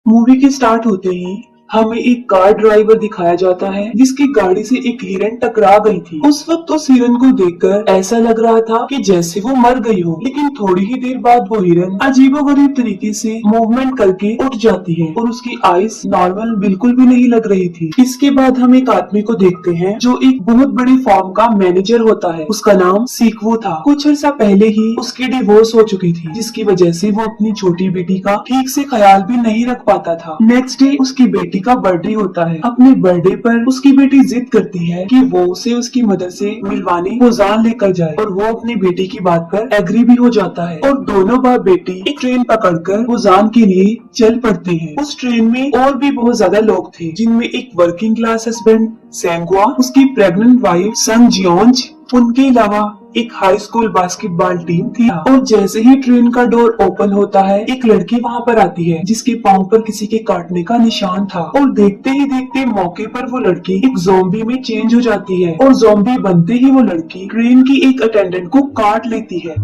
Movie के start होते ही हमें एक कार ड्राइवर दिखाया जाता है जिसकी गाड़ी से एक हिरन टकरा गई थी। उस वक्त उस हिरन को देखकर ऐसा लग रहा था कि जैसे वो मर गई हो, लेकिन थोड़ी ही देर बाद वो हिरन अजीबोगरीब तरीके से मूवमेंट करके उठ जाती है और उसकी आइस नॉर्मल बिल्कुल भी नहीं लग रही थी। इसके बाद हम एक आदमी को देखते हैं जो एक बहुत बड़ी फॉर्म का मैनेजर होता है। उसका नाम सीक्वो था। कुछ अर्सा पहले ही उसकी डिवोर्स हो चुकी थी, जिसकी वजह से वो अपनी छोटी बेटी का ठीक से ख्याल भी नहीं रख पाता था। नेक्स्ट डे उसकी बेटी का बर्थडे होता है। अपने बर्थडे पर उसकी बेटी जिद करती है कि वो उसे उसकी मदर से मिलवाने पुजान लेकर जाए और वो अपनी बेटी की बात पर एग्री भी हो जाता है और दोनों बाप बेटी एक ट्रेन पकड़कर पुजान के लिए चल पड़ते हैं। उस ट्रेन में और भी बहुत ज्यादा लोग थे, जिनमें एक वर्किंग क्लास हस्बैंड सेंगवा, उसकी प्रेग्नेंट वाइफ संग जियोंज, उनके अलावा एक हाई स्कूल बास्केटबॉल टीम थी। और जैसे ही ट्रेन का डोर ओपन होता है, एक लड़की वहाँ पर आती है जिसके पाँव पर किसी के काटने का निशान था और देखते ही देखते मौके पर वो लड़की एक ज़ॉम्बी में चेंज हो जाती है और ज़ॉम्बी बनते ही वो लड़की ट्रेन की एक अटेंडेंट को काट लेती है।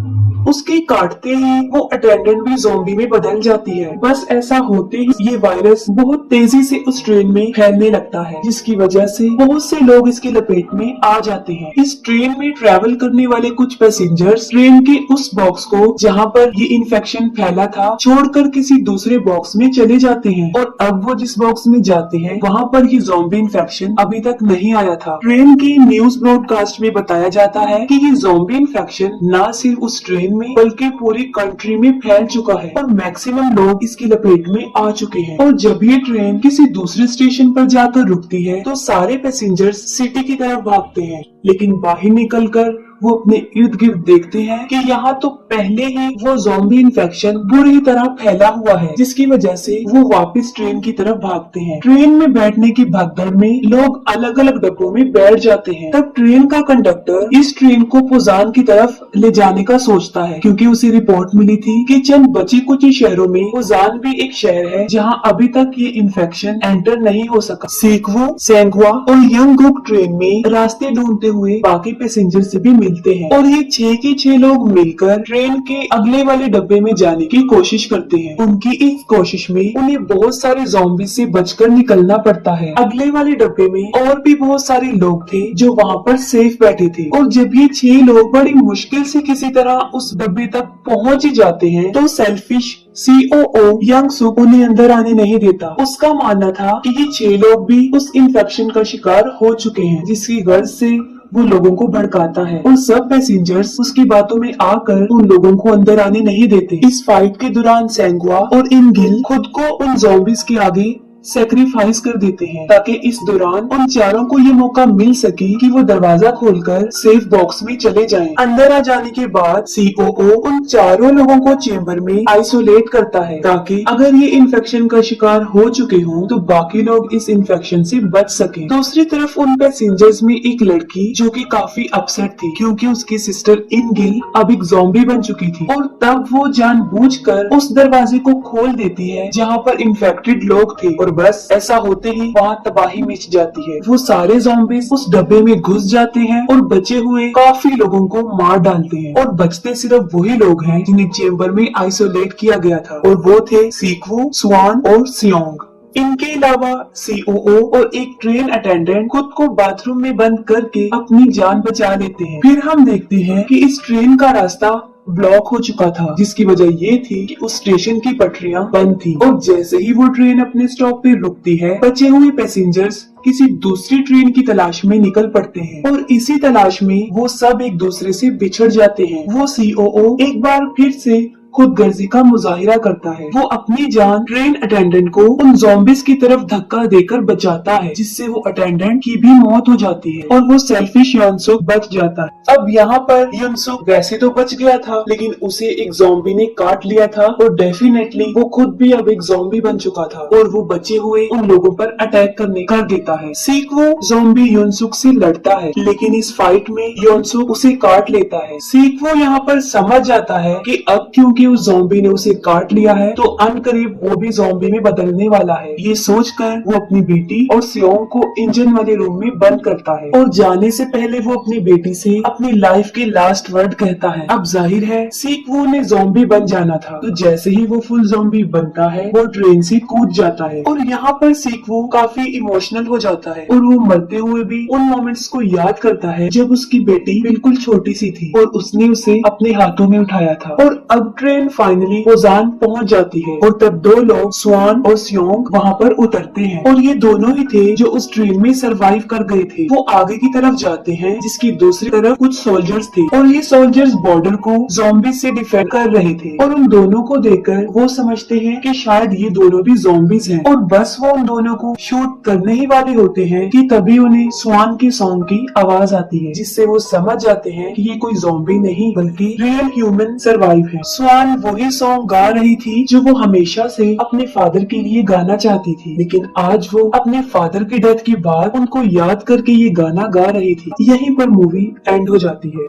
उसके काटते ही वो अटेंडेंट भी ज़ॉम्बी में बदल जाती है। बस ऐसा होते ही ये वायरस बहुत तेजी से उस ट्रेन में फैलने लगता है, जिसकी वजह से बहुत से लोग इसकी लपेट में आ जाते हैं। इस ट्रेन में ट्रैवल करने वाले कुछ पैसेंजर्स ट्रेन के उस बॉक्स को जहाँ पर ये इन्फेक्शन फैला था छोड़कर किसी दूसरे बॉक्स में चले जाते हैं और अब वो जिस बॉक्स में जाते हैं वहाँ पर ये ज़ॉम्बी इन्फेक्शन अभी तक नहीं आया था। ट्रेन की न्यूज ब्रॉडकास्ट में बताया जाता है कि ये ज़ॉम्बी इन्फेक्शन न सिर्फ उस ट्रेन में बल्कि पूरी कंट्री में फैल चुका है और मैक्सिमम लोग इसकी लपेट में आ चुके हैं। और जब ये ट्रेन किसी दूसरे स्टेशन पर जाकर रुकती है तो सारे पैसेंजर्स सिटी की तरफ भागते हैं, लेकिन बाहर निकलकर वो अपने इर्द गिर्द देखते हैं कि यहाँ तो पहले ही वो ज़ॉम्बी इन्फेक्शन बुरी तरह फैला हुआ है, जिसकी वजह से वो वापस ट्रेन की तरफ भागते हैं। ट्रेन में बैठने की भगदड़ में लोग अलग अलग डब्बों में बैठ जाते हैं। तब ट्रेन का कंडक्टर इस ट्रेन को पुजान की तरफ ले जाने का सोचता है, क्योंकि उसे रिपोर्ट मिली थी कि चंद बचे कुछ शहरों में पुजान भी एक शहर है जहाँ अभी तक ये इन्फेक्शन एंटर नहीं हो सका। सीक्वो, सेंगवा और यंग गुक ट्रेन में रास्ते ढूंढते हुए बाकी पैसेंजर से भी मिलते हैं और ये 6 के 6 लोग मिलकर ट्रेन के अगले वाले डब्बे में जाने की कोशिश करते हैं। उनकी इस कोशिश में उन्हें बहुत सारे ज़ॉम्बी से बचकर निकलना पड़ता है। अगले वाले डब्बे में और भी बहुत सारे लोग थे जो वहाँ पर सेफ बैठे थे और जब ये 6 लोग बड़ी मुश्किल से किसी तरह उस डब्बे तक पहुँच ही जाते हैं तो सेल्फिश COO यंग सुक उन्हें अंदर आने नहीं देता। उसका मानना था कि ये 6 लोग भी उस इन्फेक्शन का शिकार हो चुके हैं, जिसकी गर्ज से वो लोगों को भड़काता है और सब पैसेंजर्स उसकी बातों में आकर उन लोगों को अंदर आने नहीं देते। इस फाइट के दौरान सेंगवा और इनगिल खुद को उन ज़ॉम्बीज के आगे सेक्रीफाइस कर देते हैं ताकि इस दौरान उन चारों को ये मौका मिल सके कि वो दरवाजा खोलकर सेफ बॉक्स में चले जाएं। अंदर आ जाने के बाद COO उन चारों लोगों को चेंबर में आइसोलेट करता है ताकि अगर ये इन्फेक्शन का शिकार हो चुके हों तो बाकी लोग इस इन्फेक्शन से बच सके। दूसरी तरफ उन पैसेंजर्स में एक लड़की जो कि काफी अपसेट थी क्योंकि उसकी सिस्टर इनगिल अब एक ज़ॉम्बी बन चुकी थी और तब वो जानबूझकर उस दरवाजे को खोल देती है जहाँ पर इन्फेक्टेड लोग थे और बस ऐसा होते ही वहाँ तबाही मच जाती है। वो सारे ज़ॉम्बीज उस डब्बे में घुस जाते हैं और बचे हुए काफी लोगों को मार डालते हैं और बचते सिर्फ वही लोग हैं जिन्हें चेंबर में आइसोलेट किया गया था और वो थे सीक्वो, स्वान और सियोंग। इनके अलावा COO और एक ट्रेन अटेंडेंट खुद को बाथरूम में बंद करके अपनी जान बचा लेते हैं। फिर हम देखते हैं कि इस ट्रेन का रास्ता ब्लॉक हो चुका था, जिसकी वजह ये थी कि उस स्टेशन की पटरियां बंद थी और जैसे ही वो ट्रेन अपने स्टॉप पे रुकती है बचे हुए पैसेंजर्स किसी दूसरी ट्रेन की तलाश में निकल पड़ते हैं और इसी तलाश में वो सब एक दूसरे से बिछड़ जाते हैं। वो COO एक बार फिर से खुदगर्जी का मुजाहिरा करता है। वो अपनी जान ट्रेन अटेंडेंट को उन ज़ॉम्बीज की तरफ धक्का देकर बचाता है, जिससे वो अटेंडेंट की भी मौत हो जाती है और वो सेल्फिश युनसुक बच जाता है। अब यहाँ पर युनसुक वैसे तो बच गया था, लेकिन उसे एक ज़ॉम्बी ने काट लिया था और डेफिनेटली वो खुद भी अब एक ज़ॉम्बी बन चुका था और वो बचे हुए उन लोगों पर अटैक करने कर देता है। सीक्वो ज़ॉम्बी युनसुक से लड़ता है, लेकिन इस फाइट में युनसुक उसे काट लेता है। सीक्वो यहाँ पर समझ जाता है कि अब क्योंकि कि उस ज़ॉम्बी ने उसे काट लिया है तो अनकरीब वो भी ज़ॉम्बी में बदलने वाला है। ये सोचकर वो अपनी बेटी और सियोंग को इंजन वाले रूम में बंद करता है और जाने से पहले वो अपनी बेटी से अपनी लाइफ के लास्ट वर्ड कहता है। अब जाहिर है सीक्वू ने ज़ॉम्बी बन जाना था, तो जैसे ही वो फुल ज़ॉम्बी बनता है वो ट्रेन से कूद जाता है और यहाँ पर सीक्वू काफी इमोशनल हो जाता है और वो मरते हुए भी उन मोमेंट्स को याद करता है जब उसकी बेटी बिल्कुल छोटी सी थी और उसने उसे अपने हाथों में उठाया था। और अब ट्रेन फाइनली पोजान पहुंच जाती है और तब दो लोग स्वान और सियोंग वहाँ पर उतरते हैं और ये दोनों ही थे जो उस ट्रेन में सरवाइव कर गए थे। वो आगे की तरफ जाते हैं जिसकी दूसरी तरफ कुछ सोल्जर्स थे और ये सोल्जर्स बॉर्डर को ज़ॉम्बी से डिफेंड कर रहे थे और उन दोनों को देखकर वो समझते हैं कि शायद ये दोनों भी ज़ॉम्बीज हैं और बस वो उन दोनों को शूट करने ही वाले होते हैं कि तभी उन्हें स्वान के सॉन्ग की आवाज आती है, जिससे वो समझ जाते हैं कि ये कोई ज़ॉम्बी नहीं बल्कि रियल ह्यूमन सरवाइव है। स्वान वही सॉन्ग गा रही थी जो वो हमेशा से अपने फादर के लिए गाना चाहती थी, लेकिन आज वो अपने फादर की डेथ के बाद उनको याद करके ये गाना गा रही थी। यहीं पर मूवी एंड हो जाती है।